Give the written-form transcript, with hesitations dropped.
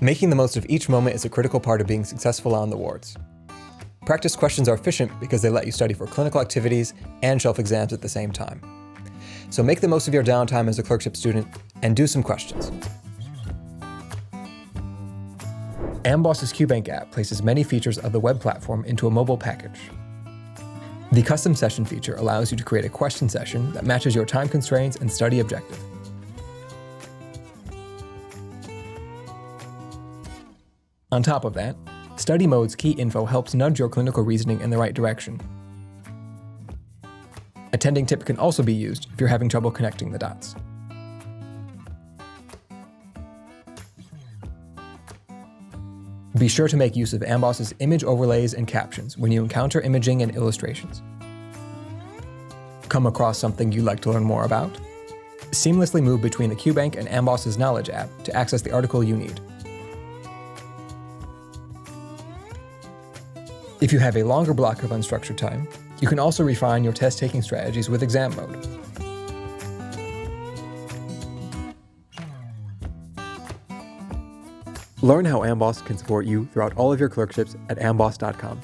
Making the most of each moment is a critical part of being successful on the wards. Practice questions are efficient because they let you study for clinical activities and shelf exams at the same time. So make the most of your downtime as a clerkship student and do some questions. AMBOSS's QBank app places many features of the web platform into a mobile package. The custom session feature allows you to create a question session that matches your time constraints and study objective. On top of that, Study Mode's key info helps nudge your clinical reasoning in the right direction. Attending tip can also be used if you're having trouble connecting the dots. Be sure to make use of AMBOSS's image overlays and captions when you encounter imaging and illustrations. Come across something you'd like to learn more about? Seamlessly move between the QBank and AMBOSS's Knowledge app to access the article you need. If you have a longer block of unstructured time, you can also refine your test-taking strategies with exam mode. Learn how AMBOSS can support you throughout all of your clerkships at amboss.com.